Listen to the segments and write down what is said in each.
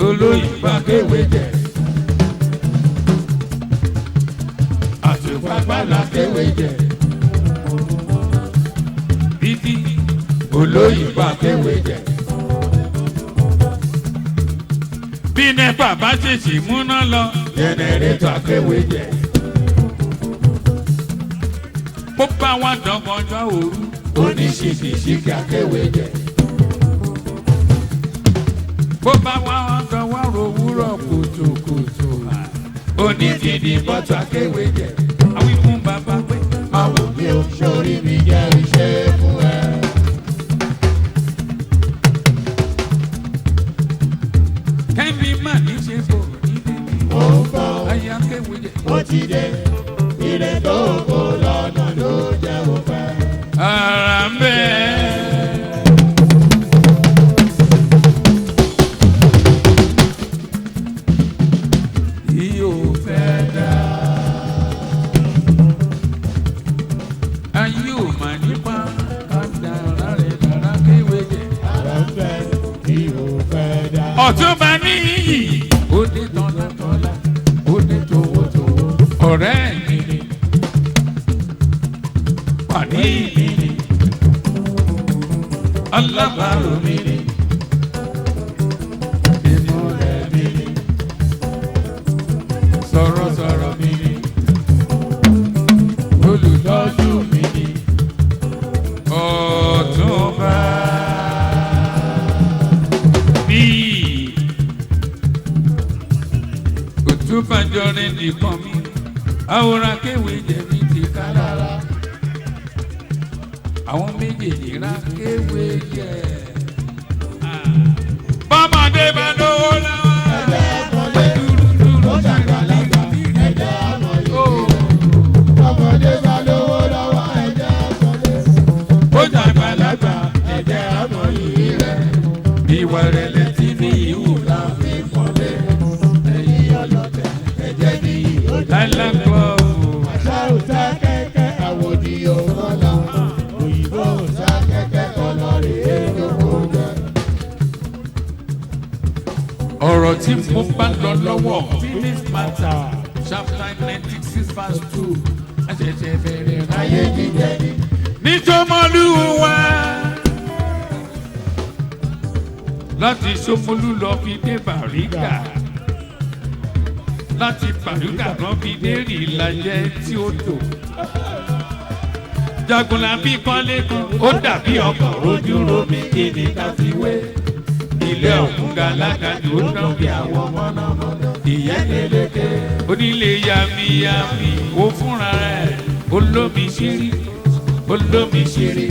olóyìnbá kéwé jẹ. Àtùpàgbàlà kéwé jẹ. Bíbí olóyìnbá kéwé jẹ. Bí nẹ́pà bá ṣèṣì múná lọ, jẹnẹrétọ̀ akéwé jẹ. Bó bá wà dọ́gbọ́njọ́ òru, oníṣìṣìṣìkì akéwé jẹ. Bó bá wà dọ́wọ́ òwúrọ̀ kùtùkùtù, onídìdí bọ́tù akéwé jẹ. Àwọn ikún bàbá pé, àwọn mi ò sórí mi jẹ́ iṣẹ́ fún ẹ. Kẹ́mi máa ní ṣe bò ní bèbí. Ó ń bọ̀, ayé akéwé jẹ. Ó ti dé, ire tó kó lọ́nà ló jẹ́ òfẹ́. Ara ń bẹ́ẹ̀. Ọ̀túnba ní iyì, ó dé tọ́látọ́lá, ó dé towótowó, ọ̀rẹ́ mi ni, pàdé mi ni, alábàárò mi ni, ìmọ̀lẹ̀ mi ni, sọ̀rọ̀sọ̀rọ̀ mi ni, olùtọ́jú mi ni, Ọ̀túnba ní. Òtúbàjọ́ rẹ̀ nìkan mi, àwòrán kéwé jẹ̀bi ti ká lára. Àwọn méjèèjì ra kéwé jẹ. Bọ́mọdé bá lówó lọ́wọ́. Ẹ̀jẹ̀ àmọ̀lé ó ṣàgbàlagbà. Ẹ̀jẹ̀ àmọ̀lé bọ́mọdé bá lówó lọ́wọ́. Ẹ̀jẹ̀ àmọ̀lé ó ṣàgbàlagbà. Ẹ̀jẹ̀ àmọ̀lé rẹ̀. Ìwà rẹ̀ lẹ́tí ní ìwù la fi mọ́lé. Láìláńkọ́ àṣà òsà kẹ́kẹ́ àwòdì òkọ́lá òyìnbó òsà kẹ́kẹ́ kọlọ́rì èdòkó jẹ́. Ọ̀rọ̀ tí mo bá lọ lọ́wọ́ Phillips matter chapter 96 verse 2 àṣẹ̀ṣẹ̀ bẹ̀rẹ̀ ráyé jíjẹ ni. Níjọ́mọ́lúwa láti Ṣómólú lọ fi dé Bàrígà. Láti Bàrígà kan fi dérì Ìlàjẹ tí ó tò. Jagunlabi kọ́lé kan, ó dàbí ọkọ̀ ojú romi kíni ká fi wé. Ilé ọ̀hún gàlágàdì ó dán bí àwọn mọ̀nàmọ́ná. Ìyẹn lélékè, onílé yamiyami, ó fúnra rẹ̀. Olómi ṣírí, olómi ṣírí.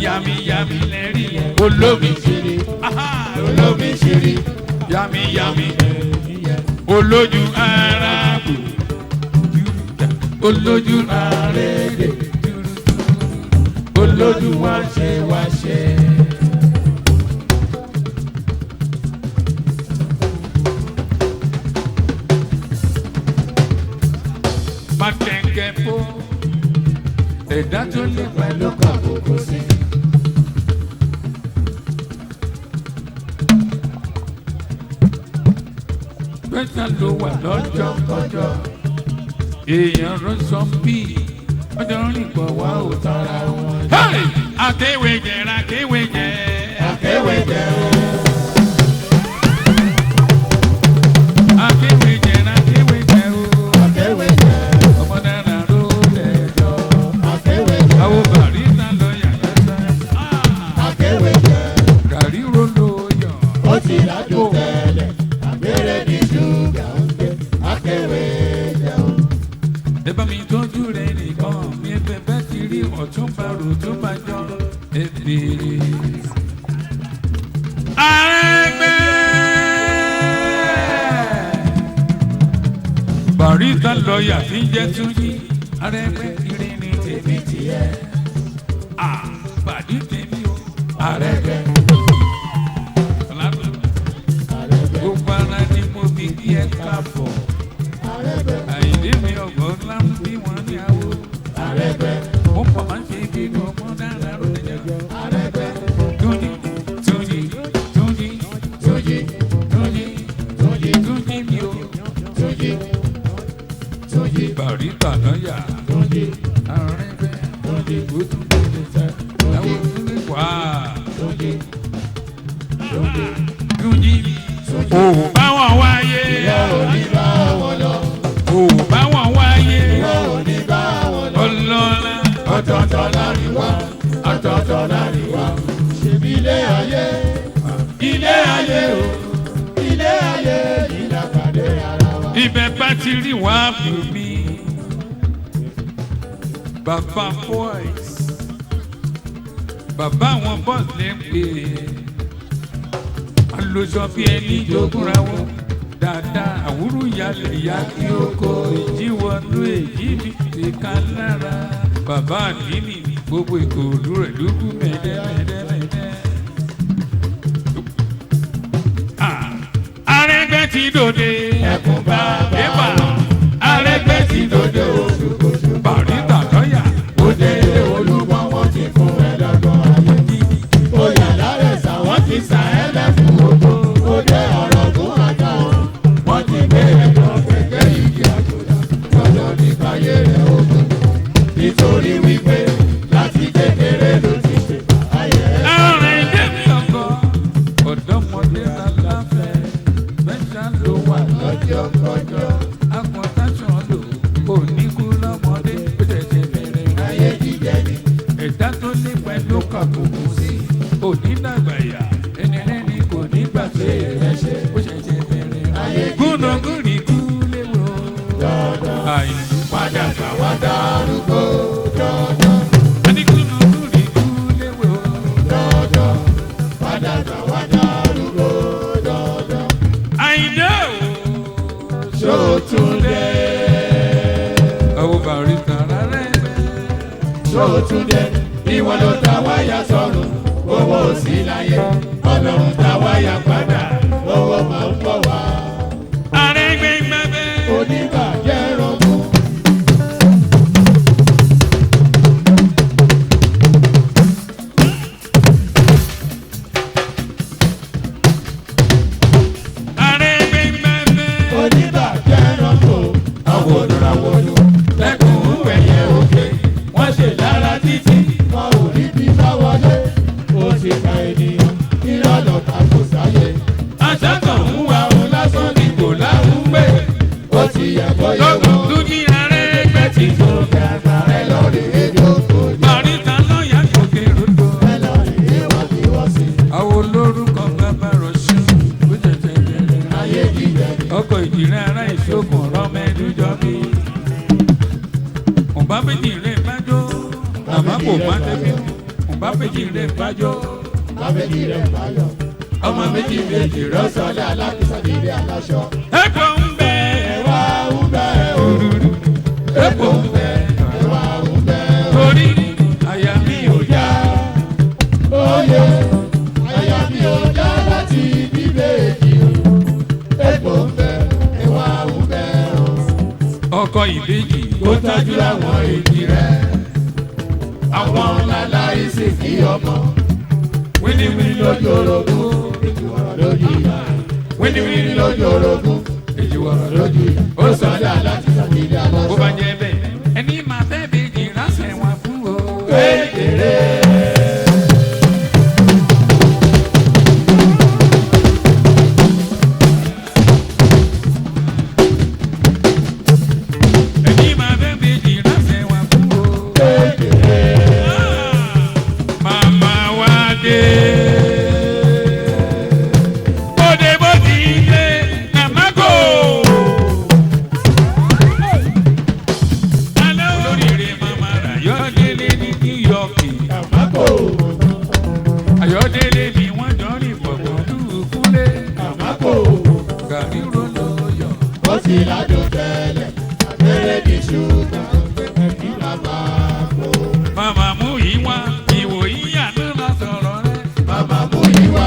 Yamiyami lẹ́rí yẹn. Olómi ṣírí, olómi ṣírí. Yamiyami olójú arábù, olójú arédè, olójú wáṣẹ. Mákẹ́ńkẹ́ fó, ẹ̀dá tó lè pẹ̀lú kàkókò sí. Bẹ́tà ló wà lọ́jọ́ kọjọ́, èèyàn rọ́ṣọ́ bí ọjọ́ rìn pọ̀ wá ò tọ́ra wọn. Akéwé jẹ, akéwé jẹ, akéwé jẹ o. Akéwé jẹ, akéwé jẹ o. Akéwé jẹ. Ọmọ dára ló lẹ́jọ́. Akéwé jẹ. Àwọn bàrí náà lọ yàrá sá. Akéwé jẹ. Gàrí ro ló yọ. Ó ti rájò tẹ́lẹ̀. Abẹ́rẹ́ ní ṣúgà ń gbé. Akéwé jẹ o. Ẹ bá mi tọ́jú rẹ̀ nìkan. Mi bẹ̀bẹ̀ ti rí Ọ̀túnba rò tó bá jọ. Èdè. Àrẹ̀gbẹ́. Barista lọ́ọ̀yà tí ń jẹ́ Túnjí. Àrẹ̀gbẹ́ kiri ní tèmi tiẹ̀. Bàdí tèmi o. Àrẹ̀gbẹ́. Gbogbo ara ni mo fi kí ẹ káàbọ̀. Àyìndé mi ọ̀gbọ́n ńlá ń bí wọn ní àwọ̀. Mo pọ̀ máa ń ṣe bí ọmọ dára ló lè jẹ́. Túnjí, Túnjí, Túnjí, Túnjí, Túnjí. ò bá wọn wáyé. ìwọ ò ní bá wọn lọ. ò bá wọn wáyé. ìwọ ò ní bá wọn lọ. ọlọ́lá. ọ̀tọ̀ọ̀tọ̀ láàrin wa ọ̀tọ̀ọ̀tọ̀ láàrin wa. ṣèbí ilé ayé ilé ayé o ilé ayé yìí la pàdé ara wa. ibẹ̀ bá ti rí wá bù mí. bàbá boys bàbá àwọn bọ́ọ̀sì lè ń pè é. alóṣọ bí ẹni jogúnra wọn dáadáa àwúrú yálẹ̀ ìyá kí ó kọ ìjíwọ́nú èyí mi ti ká lára. bàbá àdínì gbogbo ìkòòdú rẹ̀ lókù mẹ́ẹ̀ẹ́dẹ́gbẹ̀ẹ́. Arẹ́gbẹ́ ti dòde ẹkún bàbá Arẹ́gbẹ́ ti dòde oṣooṣù bàrítà lọ́yà. òde olúmọ wọn ti fún ẹ lọ́gbọ̀n ayé gidi. oyè alárẹ̀sà wọ́n ti sà ẹ́ lẹ́fún gbogbo. òde ọ̀rọ̀ gún àjà o wọ́n ti gbé ẹ̀gbọ́n gẹ́gẹ́ ìdí àjòyà. lọ́jọ́ nípa ayé rẹ̀ ogun. nítorí wípé láti kékeré ló ti ṣe ayé rẹ̀. Ààrẹ ìdẹ́mi ọkọ ọ̀dọ́mọdé láláfẹ́ mẹ́ta ló wà lọ́jọ́ kọjọ́ akọ̀tàṣán lò oníkú lọ́mọdé ó tẹ̀sẹ̀ bẹ̀rẹ̀ ayé jíjẹ ni. ẹ̀dá tó ní pẹ̀lú kàkùkù sí onídàgbàyà ẹnìrẹ́ni kò ní gbàgbé rẹ̀ ṣe ó ṣẹ̀ṣẹ̀ bẹ̀rẹ̀ ayé gúnagúnì kú léwo dandan àìlú padà gbà wá dárúgbó dandan anigúnagúnì kú léwo dandan padà gbà wá dárúgbó dandan. àìdá Ṣótúndé àwọn bàrítà rárẹ̀ Ṣótúndé ìwọ ló ta wáyà sọ́run owó sí láyé ọlọ́run ta wáyà padà owó máa ń bọ̀ wá. Arẹ́gbẹ́ gbẹ́bẹ́ oníbàjẹ́ rọ̀gùn. Arẹ́gbẹ́ gbẹ́bẹ́ oníbàjẹ́ rọ̀gùn. àwọn olùràwọ̀lù lẹ́kùn wẹ̀yẹ òkè wọ́n ṣe lára títí wọn ò rí bí bá wọlé. ó ti ka ènìyàn ìrọ̀lọ́ ta kò sáyé. àṣàkàn ń wá àwọn lásán ni kò láwùn gbé. ó ti yẹ kó yẹ lọ́gùn wọ́n. tó ní Arẹ́gbẹ́ ti tó kẹta ẹ lọ rí rédíò kò jẹ́. bàrítà lọ́yà gòkè ròdò. ẹ lọ rí ìwọ̀n bí wọ́n sí. àwọn olórúkọ bàbá rọ̀ṣù ó tẹ̀tẹ̀ bẹ̀rẹ̀ ayé jíjẹ ni. ọkọ̀ ìjìnlẹ̀ ara ìṣògùn ọ̀rọ̀ mẹ́ẹ̀ẹ́dújọ́ bí. ọ̀bá méjì rẹ̀ bájọ́ bàbá kò má tẹ́bí ọ̀bá méjì rẹ̀ bájọ́ abẹ́jì rẹ̀ báyọ̀. ọmọ méjì méjì rọ́sọ̀lẹ̀ alákìsọ̀dìdì aláṣọ. ẹ̀pọ̀ ń bẹ ẹ̀wà ń bẹ́ o. ẹ̀pọ̀ ń bẹ ẹ̀wà ń bẹ́ o. torí àyà mi ò yá. Oyè àyà mi ò já láti bíbélì o. Epo ń bẹ, ẹ̀wà ń bẹ o. ọkọ̀ ìbejì Ó tọ́jú àwọn èjì rẹ̀. Àwọn láláìsí kí ọmọ. Wíníwíní lójú orogún. Èjìwọ̀rọ̀ lójú ìyá. Wíníwíní lójú orogún. Èjìwọ̀rọ̀ lójú ìyá. Ó sọ̀dá láti sàkíní bó aláṣọ. bá jẹ́ bẹ́ẹ̀ ẹni máa fẹ́ bèjì ránṣẹ́ wọn fún o. Kékeré. ẹni máa fẹ́ bèjì ránṣẹ́ wọn fún o. Kékeré. Màmá wa dé. Bóde bó ti dé, màmá kò. Alẹ́ olóríire màmá rà Ayọ̀délé ní New York. Àmàkò. Ayọ̀délé ni wọ́n jọ rìn pọ̀pọ̀ lùkúlé. Àmàkò. Gàrí rolo yọ̀. Ó ti ládùn tẹ́lẹ̀. Abẹ́rẹ́ ní ṣùgbọ́n ẹ̀kí bàbá kò. Màmá mú yìí wá, ìwò yìí àná lọ sọ̀rọ̀ rẹ̀. Màmá mú ìwà.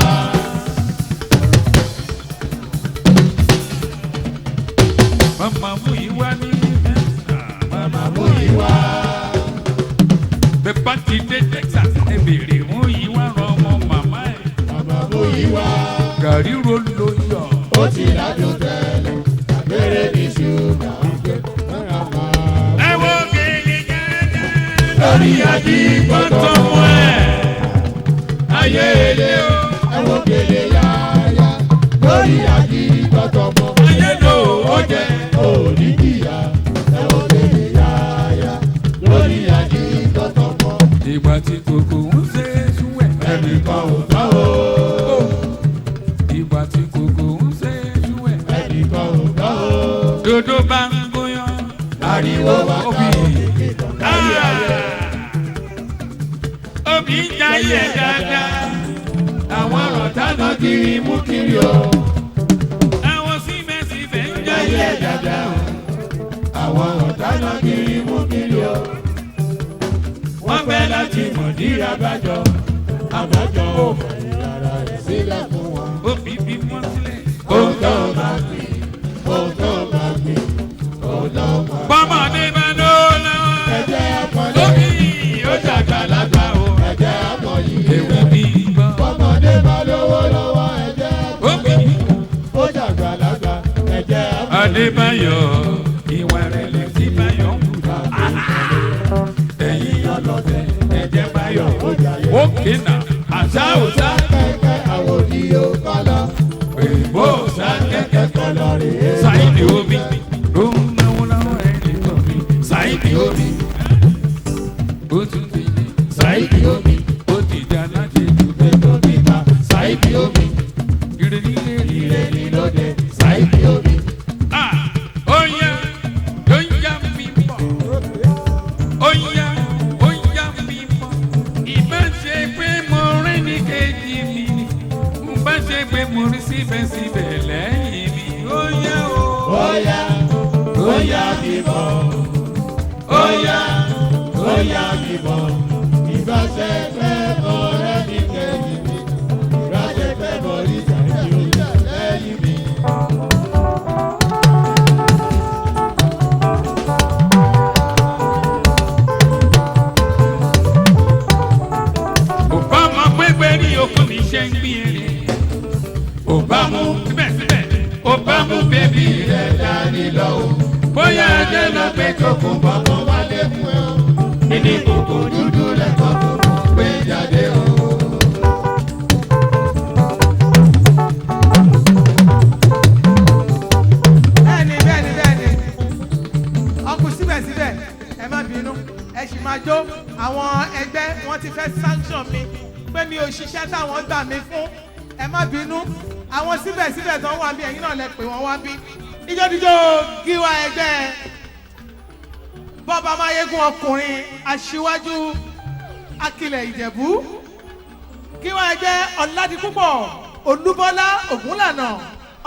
Màmá mú yìí wá ní mẹ́ta. Màmá mú ìwà. Bẹ́ẹ̀ bá ti dé Texas, ẹ bèrè mú yìí wá rọ ọmọ màmá ẹ̀. Màmá mú ìwà. Gàrí rolo yọ̀. Ó ti ládùn tẹ́lẹ̀. Abẹ́rẹ́ ní ṣùgbọ́n ẹ̀rọ máa. Ẹ wo gèlè gẹ́gẹ́. Lórí ají gbọ́dọ̀ mọ́ ẹ̀. Ayé ilé o. Ẹ̀wọ̀n gèlè yáyá. Lórí lórí àjí tọ́tọ̀mọ́. ayédò ó jẹ. Òní jìyà ẹ̀wọ̀n lèrè yáyà lórí àjí tọ́tọ̀mọ́. ìgbà tí kòkó ń ṣe ṣúwẹ̀. Ẹnìkan ò tán o. ìgbà tí kòkó ń ṣe ṣúwẹ̀. Ẹnìkan ò tán o. dodo bá ń gbóyán. Ariwo wá ká òkè kárí ayé. Obì ń jayé dáadáa. Àwọn ọ̀tá náà kiri mú kiri o. àwọn síbẹ̀síbẹ̀ ń Jayé jayé dáadáa o. Àwọn ọ̀tá náà kiri mú kiri o. Wọ́n fẹ́ láti mọ̀ ní abájọ. Abájọ ò mọ̀ ìrara rẹ̀ sílẹ̀ fún wọn. Obì bí wọ́n sílẹ̀. Ohun tó máa gbìn, ohun tó máa gbìn, ohun tó máa gbìn. bọ́mọdé bá ló lọ́wọ́. Ẹ̀jẹ̀ àpọ̀lẹ́, obì ó dàgbà lágbà o. ẹ̀jẹ̀ àpọ̀ yìí. ewé bí gbọ́. Ọmọdé bá lówó lọ́wọ́ ẹ̀jẹ̀ obì ó dàgbà lágbà ẹ̀jẹ̀ àpọ̀. Adébáyọ̀ ìwà rẹ̀lẹ̀ tí Báyọ̀ ń kú. Ẹ̀yin ọlọ́tẹ̀ ẹ̀jẹ̀ Báyọ̀ ó jayé. òkè nà àṣà òṣà. Kẹ̀kẹ́ àwòdì ó kọ́lọ́. èèbó òṣà kẹ̀kẹ́. Kọ́lọ́ rèé. Sáìdì omi ló ń náwó láwọn ẹni kan mi. Sáìdì omi ó tún ti dé. Sáìdì omi, ó ti dá láti jù. ètò bíbá. Sáìdì omi, ire nílé ire ní lóde. Sáìdì omi, Oya, oya mi bọ̀. Oya, oya mi bọ̀. Ìbá ṣe pé mo rí ní kejì mi. Ìbá ṣe pé mo rí síbẹ̀síbẹ̀ lẹ́yìn mi. Oya o. óyá, óyá bíbọ̀. Óyá, óyá bíbọ̀. Ìbáṣepẹ́ ọ̀rẹ́ mi kẹ́yìn mi. Ìbáṣepẹ́ bọ̀rí ìjàdí ojà lẹ́yìn mi. Òbá mọ pépé ní okùn mi ṣe ń gbé eré. Òbá mú síbẹ̀síbẹ̀. Òbá mú bébí rẹ̀ dání lọ o. Bóyá ẹjẹ́ lọ pé Tókùn bọ̀kan wálé fún ẹ o. Níní kòkò dúdú lẹ́kọ̀ọ́ kòkò gbé jáde o. bẹ́ẹ̀ni ọkùn síbẹ̀síbẹ̀ ẹ má bínú ẹ sì máa jó àwọn ẹgbẹ́ wọn ti fẹ́ sanction mi pé mi ò ṣiṣẹ́ táwọn gbà mí fún ẹ má bínú àwọn síbẹ̀síbẹ̀ tó ń wá bí ẹ̀yin náà lẹ pè wọ́n wá bí díjódíjó Gíwá ẹgbẹ́ Bobamayegun ọkùnrin aṣíwájú akilẹ̀ Ìjẹ̀bú Gíwá ẹgbẹ́ Ọ̀làdìpúpọ̀ Olúbọ́lá Ògúnlànà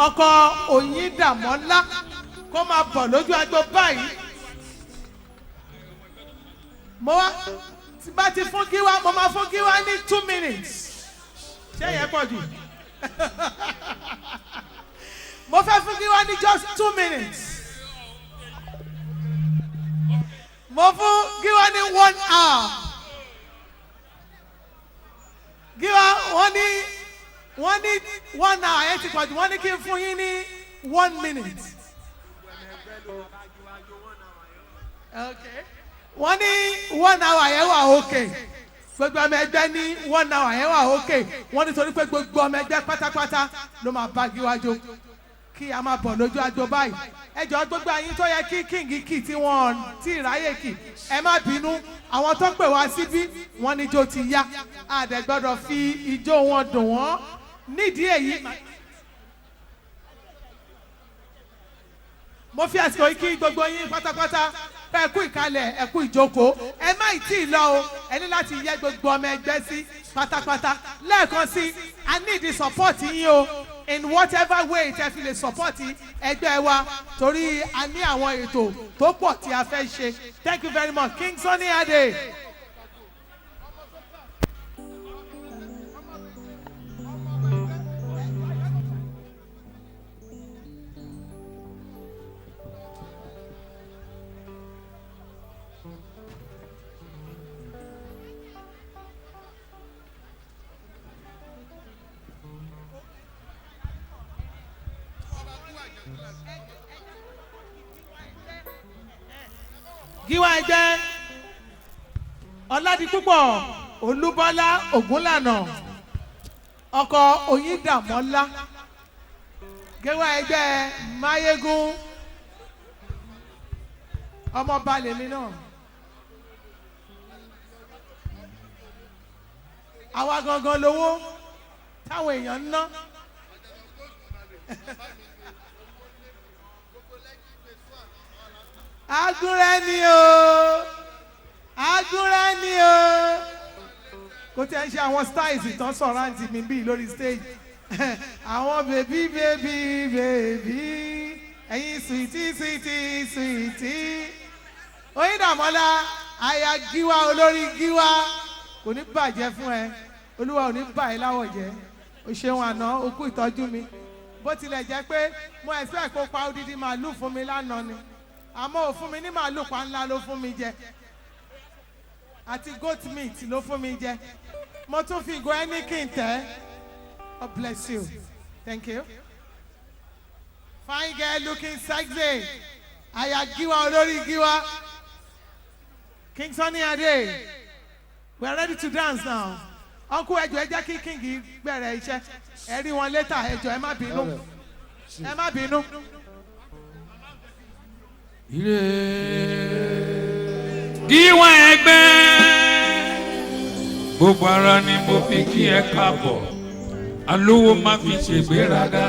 ọkọ Oyíndàmọ́lá kó máa bọ̀ lójú agbo báyìí mo wá tí bá ti fún Gíwá mo máa fún Gíwá ní 2 minutes ṣé yẹn pọ̀ jù mo fẹ́ fún Gíwá ní just 2 minutes mo fún Gíwá ní 1 hour Gíwá wọ́n ní 1 hour ẹ ti pọ̀ jù wọ́n ní kí n fún yín ní 1 minute. Okay. Wọ́n ní 1 hour yẹn wà okay gbogbo ọmọ ẹgbẹ́ ní 1 hour yẹn wà okay wọ́n ní torí pé gbogbo ọmọ ẹgbẹ́ pátápátá ló máa bá Gíwá jó kí a máa bọ̀ lójú agbo báyìí ẹ jọ̀ọ́ gbogbo àyín tó yẹ kí kíngì kì tí wọ́n ti ráyè kì ẹ má bínú àwọn tó pè wá síbí wọ́n ní jó ti yá a dẹ̀ gbọ́dọ̀ fi ijó wọn dùn wọ́n nídìí èyí. Mo fi àsìkò yìí kí gbogbo yín pátápátá ẹ kú ìkàlẹ̀ ẹ kú ìjókòó ẹ má ì tí ì lọ o ẹ ní láti yẹ gbogbo ọmọ ẹgbẹ́ sí pátápátá lẹ́ẹ̀kan sí I need the support yín o in whatever way tẹ́ fi lè support ẹgbẹ́ wa torí a ní àwọn ètò tó pọ̀ tí a fẹ́ ṣe thank you very much King Sunny Ade. Gíwá ẹgbẹ́ Ọ̀làdìpúpọ̀ Olúbọ́lá Ògúnlànà ọkọ Oyíndàmọ́lá kéwà ẹgbẹ́ Mayegun ọmọọba lèmi náà. àwa gangan lówó táwọn èèyàn ń ná. agúnrẹ́ ni o agúnrẹ́ ni o kò tí ẹ ń ṣe àwọn styles ìtàn sọ̀rọ̀ àǹtí mi bíi lórí stage àwọn bèbí bèbí bèbí ẹ̀yin sweetie sweetie sweetie Oyindamola aya gíwá olórí gíwá kò ní bàjẹ́ fún ẹ olúwa ò ní bà ẹ́ láwọ̀ jẹ́ o ṣeun àná o kú ìtọ́jú mi bó tilẹ̀ jẹ́ pé mo expect kó pa odidi màálù fún mi lánàá ni àmọ́ ò fún mi ní màálù pa ńlá ló fún mi jẹ àti goat meat ló fún mi jẹ mo tún fi ìgò Heineken tẹ́ God bless you thank you fine girl looking sexy aya giwa olórí giwa King Sunny Ade we are ready to dance now uncle ẹjọ ẹ jẹ́ kí king bẹ̀rẹ̀ iṣẹ́ ẹ rí wọn later ẹjọ ẹ má bínú ẹ má bínú. Gíwá ẹgbẹ́ gbogbo ara ni mo fi kí ẹ káàbọ̀ alówó má fi ṣègbéraga.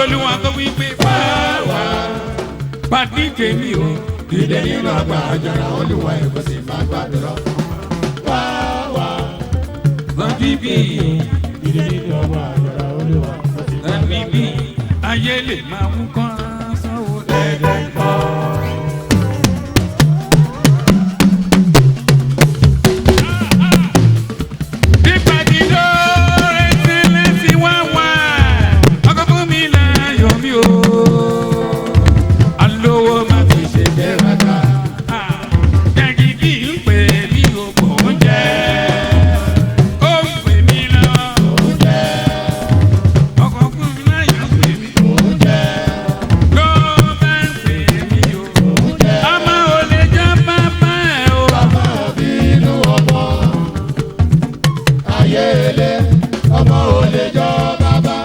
lolúwa tó wí pé wá pàdé tèmi o. Dìde nínú ọgbà àjàrà Olúwa ẹ̀ kò sì máa gbàdúrà. Wá. Lọ́dí bí Dìde nínú ọgbà àjàrà Olúwa ẹ̀ kò sì máa lọ́dí gbàdúrà. bí ayé lè máa mú kán sanwó dẹ́dẹ́ kọ́. Ìpàdé retí lẹ́sìn wá wá ọkọ̀ fún mi láyọ̀ mi o. Alówó máa fi ṣe gbéraga. Jàgídí ń pè mí o kò ń jẹ́. Ó ń pè mí lọ. Ọkọ̀ fún mi láyọ̀ pè mí. Ló bá ń pè mí o. Ọmọ ò lè jẹ́ bàbá ẹ̀ o. Bàbá bí inú ọmọ. Ayé ilé ọmọ ò lè jọ bàbá.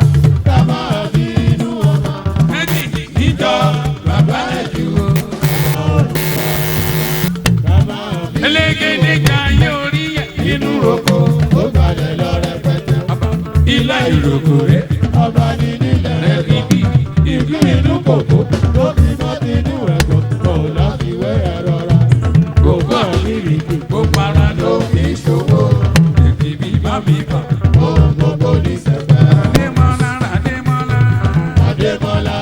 Bàbá bí inú ọmọ. Méjì níjọ bàbá ẹ̀ jù o. Bàbá bí Elégédé jayé orí ẹ̀ inú roko. ó gbalẹ̀ lọ rẹpẹtẹ. Ilá ìròkò rẹ̀ Ọba ní nílẹ̀ rẹ̀ ẹ̀kọ́. bíbí Ìlú inú kòkó ló ti mọ́ ti inú ẹ̀kọ́. Kò láfiwé ẹ̀rọ ra. gbogbo Ìrìkì gbogbo ara ló fi ṣòwò. Èkì bí bá mi bà. ohun gbogbo ní sẹ́fẹ̀. Adémọ́lá Adémọ́lá Adébọ́lá.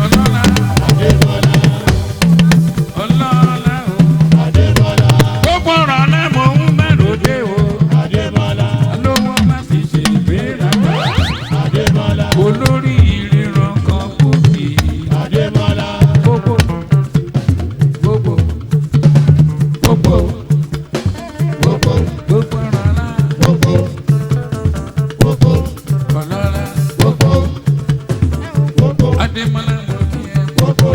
ọlọ́lá Adébọ́lá. ọlọ́lá o. Adébọ́lá. Gbogbo ọ̀rọ̀ náà mò ń bẹ̀rù dé o. Adébọ́lá. Lówó má sì ṣe ìgbéraga. Adébọ́lá. Olórí ìríran kan kò kì í. Adébọ́lá. Gbogbo gbogbo gbogbo Gbogbo gbogbo ọ̀rọ̀ náà gbogbo gbogbo ọlọ́lá gbogbo gbogbo Adémọ́lá ló kí ẹ. gbogbo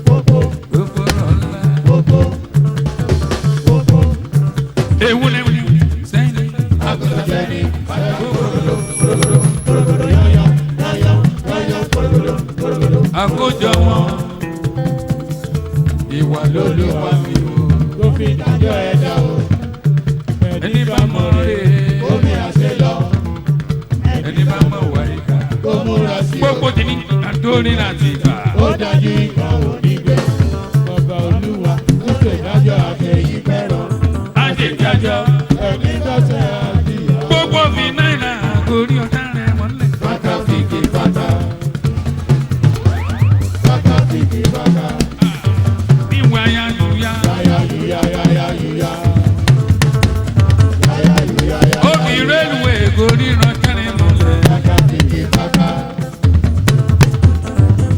gbogbo Gbogbo ọ̀rọ̀ ńlá. gbogbo gbogbo. Ewu lẹ́wu sẹ́yìn. Àgùntàn jẹ́ ní bàtà gbogbo gbogbo yáyá yáyá yáyá gbogbo gbogbo. Àkójọ wọn ìwà lólúwa mi o. Tó fi dájọ́ ẹ̀dá o. Ẹni bá mọ̀ rè Omi àṣẹ lọ. ẹni bá mọ̀ wà ìkà. Kó múra sí o. Gbogbo ti ní àdórí láti ìgbà. Ó dájú ìgbà òní gbé. Ọba Olúwa ń ṣèdájọ́ àtẹ̀yí fẹ́ràn. Adéjájọ́ Ẹni tọ́sẹ̀ àdìyà. gbogbo fi náírà gorí ọ̀tá rẹ̀ mọ́lẹ̀. Bàtà fìkì bàtà. Bàtà fìkì bàtà. Níwà ya lùyà. Yáyá yúyá yáyá yúyá. Yáyá yúyá yáyá. Ó fi rélùwé gorí ọ̀tá rẹ̀ mọ́lẹ̀. Bàtà fìkì bàtà.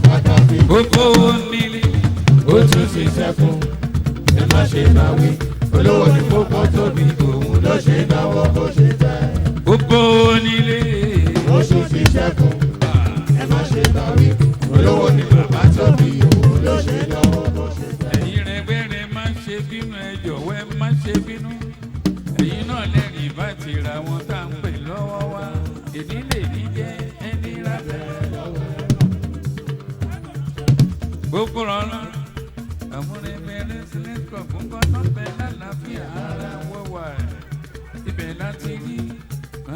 Bàtà fìkì. Gbogbo onílé Ó tún ṣiṣẹ́ fún. Ẹ má ṣe máa wí. Olówó ní kókó tóbi. Òun ló ṣe náwó bó ṣe fẹ́. gbogbo onílé. Ó tún ṣiṣẹ́ fún. Ẹ má ṣe máa wí. Olówó ní bàbá tóbi. Òun ló ṣe náwó bó ṣe fẹ́. Ẹ̀yin rẹ̀ gbẹ́rẹ̀ má ṣe bínú ẹ jọ̀wọ́ ẹ má ṣe bínú. Ẹ̀yin náà lẹ́rìí bá ti ra wọn tá à ń pè lọ́wọ́ wa. Èdè lè ní jẹ́ ẹni rábẹ́. Gbogbo rọ̀lá àmúrẹ́ bẹ̀rẹ̀ sílẹ̀ kọ̀ fún kọ́nà bẹ̀ lálàáfíà ara wọ́wà ibẹ̀ láti rí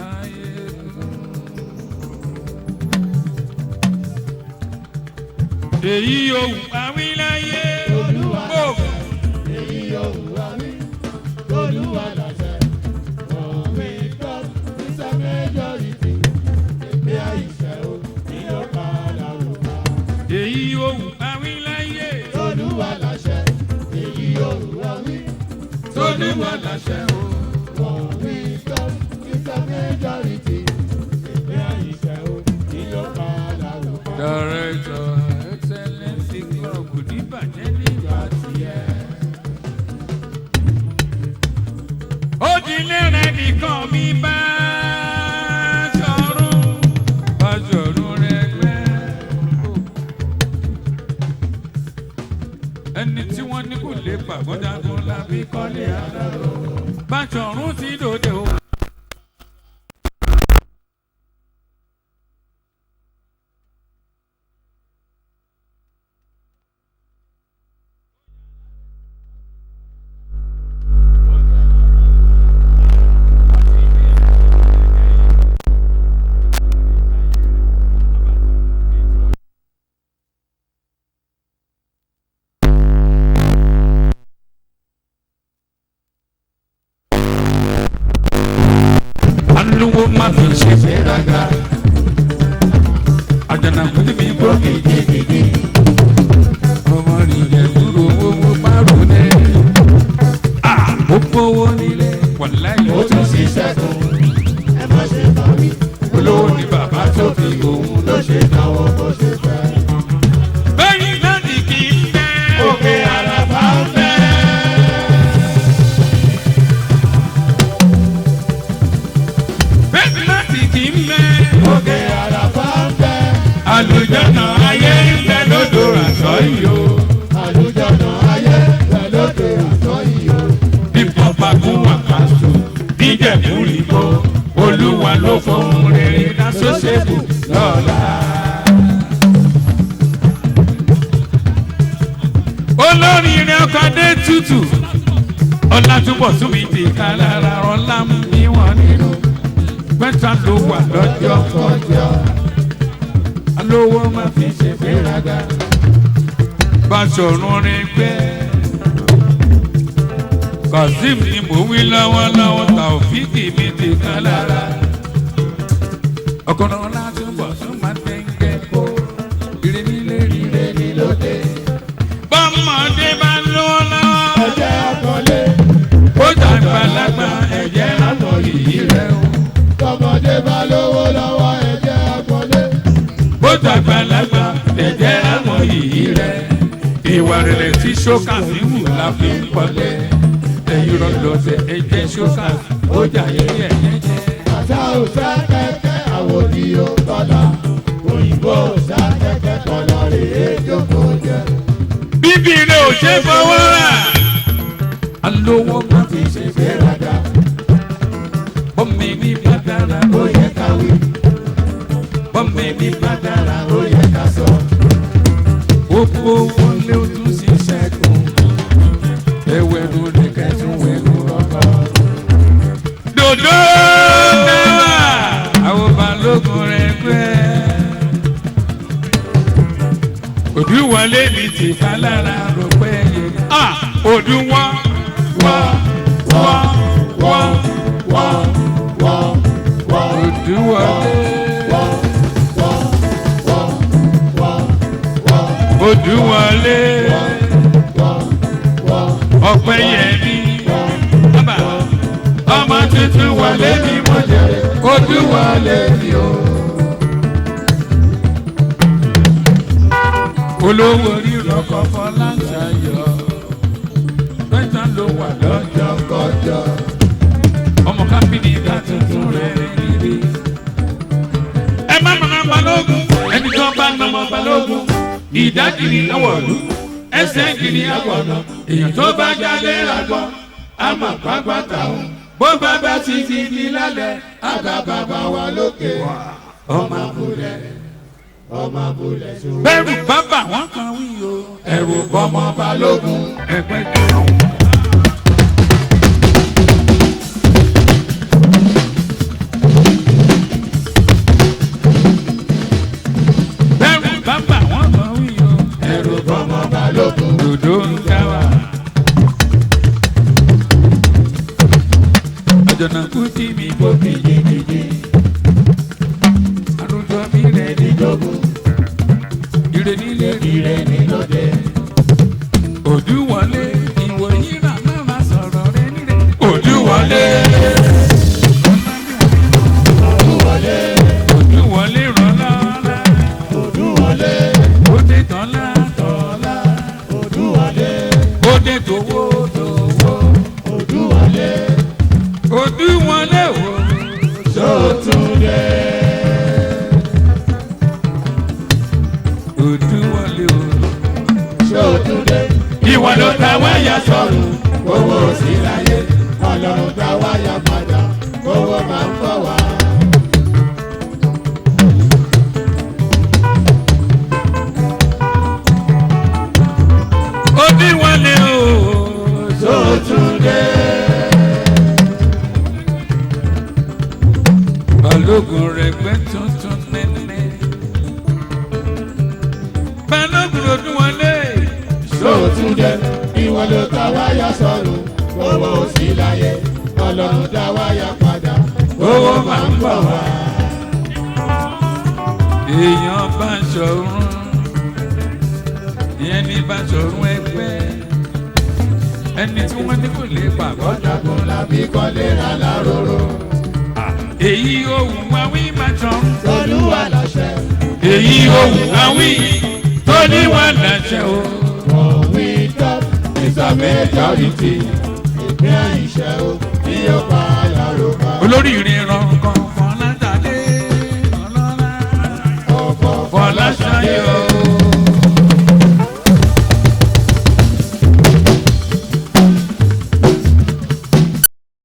ayé tuntun. Èyí yóò àwí láyé Olúwa gbòòfù. èyí yóò wá wí. Olúwa làṣẹ. Òwe gbọ́ sísá méjọ́rìtì. Èpè àìṣẹ́ o ní ó pa làwùjọ. Èyí yóò àwí láyé Olúwa làṣẹ. Èyí yóò wá wí. Olúwa láṣẹ o. Òwe gbọ́ sísá méjọ́rìtì. Èpè àìṣẹ́ o ní ó pa làwùjọ. Director Excellency Club ní bàjẹ́ nígbà tiẹ̀. Ó di lẹ́rẹ̀ nìkan mi bá ṣọ̀run rẹ̀ gbẹ́. Ẹni tí wọ́n ní kò lè pàgọ́dá tó lábí kọ́lé àdàrò. Bá má fi ṣe fẹ́ràgà. Àjànàkú tí mi gbọ́ gidigidi. Ọmọ nìyẹn dúró owó márùn lẹ́. Gbogbo owó nílé wàláyé. Ó tún ṣiṣẹ́ kan. Ẹ má ṣe bá mi. Olówó ni bàbá tó fi òun Ló ṣe náwó bó ṣe fẹ́. bẹ́yìn náà ní kí n bẹ́. Òkè àràbà ń fẹ́. bẹ́yìn náà ní kí n bẹ́. Òkè àràbà ń fẹ́. Àlùjọ́nà ayé ń bẹ lódò àṣọ yìí o. Àlùjọ̀nà ayé pẹ̀lú òkè àtọ́ yìí o. Bí pọ̀pá gún àkàṣù níjẹ̀bú ìbò Olúwa ló fohùn rere dá sóṣèlú lọ́la. Olórin ọkọ̀ dé tútù Ọlátúbọ̀ tún mi ti ká lára ọlá mú níwọ̀n nínú pẹ́ta ló wà lọ́jọ́ kọjá alówó má fi ṣe fẹ́ràgà Báṣọ̀run rìn gbẹ́. Kazeem ni mo wí lọ́wọ́lọ́wọ́ Taofiki mi ti kan lára. Ọkùnrin Ọlátúbọ̀ tún máa tẹ́ńgẹ́ kó ire nílé ire ní lóde. Bọ́mọdé bá lọ́wọ́ lọ́wọ́. Ẹ̀jẹ̀ àkọlé. Ó dàgbàlagbà ẹ̀jẹ̀ àmọ̀ yìí rẹ̀ o. Tọmọdé bá lówó lọ́wọ́ ẹ̀jẹ̀ àkọlé. Ó dàgbàlagbà ẹ̀jẹ̀ àmọ̀ yìí rẹ̀. Ìwà rẹ̀ tí ṣókà sí wù la fi ń pọ̀lẹ́. Ẹ̀yin rọ̀lọ́sẹ̀ ẹ̀jẹ̀ ṣókà ó jà yẹ́yẹ́ yẹ́yẹ́. Àṣà òṣà kẹ̀kẹ́ àwòdì ó tọ́lá. Òyìnbó òṣà kẹ̀kẹ́ kọ́lọ́ rè é jókòó jẹ. Bíbí rẹ̀ ò ṣe fọwọ́ rà. Alówó má fi ṣe Fẹ́ràgà bọ́mì ní bàdàrà ó yẹ ká wí. bọ́mì ní bàdàrà Ó yẹ ká sọ. gbogbo wọlé ó tún sí sẹ́kùn. Ẹ̀wẹ̀rù ní kẹ́tù wẹ̀rù ọkọ̀. Dòdò náà àwọn balógun rẹ̀ gbẹ́. Òdúwọlé ní ti ká lára rò pé yẹ. Òdúwọ́ wọ́ wọ́ wọ́ Wọ́ wọ́ wọ́ Òdúwọlé. wọ́ wọ́ wọ́ wọ́ wọ́ Òdúwọlé wọ́ wọ́ Ọpẹ́yẹmí bàbá ọmọ tuntun wọlé ní mọ̀jẹ̀rẹ̀ Òdúwọlé ni o. Olówó rírọ̀ kọ́ Fọláṣayọ̀ pẹ́tà ló wà lọ́jọ́ kọjọ́ ọmọ kápẹ́nì ìgbà tuntun rẹ̀ níbi. Ẹ má mọ̀nà balógun ẹni tó bá nọmọ balógun ìdágìrì lọ́wọ́lú ẹsẹ̀ gìrì àwọ̀nà èèyàn tó bá jalè àgọ́ àmọ̀ pàgbàtà o bó bá bá ti di lálẹ́ àgbà bàbá wa lókè ọmọ abúlé ọmọ abúlé sùn. bẹ́rù bàbá wọn kan wí o ẹ̀rù bọ́mọ balógun ẹgbẹ́ tó. bẹ́rù bàbá wọn kan wí o ẹ̀rù bọ́mọ balógun dòdò ń ká wa. Àjànàkú tí mi kò kìjìkìjì àrùjọ mi rẹ̀ níjọ́gùn ire nílé ire nílòdè. Òdúwọlé ìwòyí rà máa sọ̀rọ̀ rẹ̀ nílé. Òdúwọlé Òdúwọlé Òdúwọlé rọlọ́lá Òdúwọlé òde tọ́lá tọ́lá Òdúwọlé òde tòwó tòwó. Òdúwọlé Òdúwọlé wò Sótúndé. Òdúwọlé o. Sótúndé. Ìwọ ló ta wáyà sọ̀rọ̀. Owó sí láyé Ọlọ́run dá wáyà padà owó máa ń bọ̀ wá. Òdúwọlé o. Sótúndé. Balógun rẹ̀ gbẹ́ tuntun nẹ́nẹ́. Balógun Òdúwọlé. Sótúndé. Ìwọ ló ta wáyà sọ̀rọ̀ owó sí láyé Ọlọ́run dá wáyà padà owó máa ń bọ̀ wá. èèyàn bá ṣọ̀run ìyẹn ní bá ṣọ̀run ẹgbẹ́ ẹni tí wọ́n ní kò lè pàgọ́ Ọ̀dàgùn làbí kọ́lé aláróró. èyí ohun wáwí máa tán Olúwa láṣẹ. èyí ohun wáwí tó ní wà láṣẹ o. For with God is a majority. Ìpín àìṣẹ́ o ní yóò pa àlàrò ká. olórí ìrìnrán kan Fọláṣadé ọlọ́lá Ọ̀pọ̀ Fọláṣayọ̀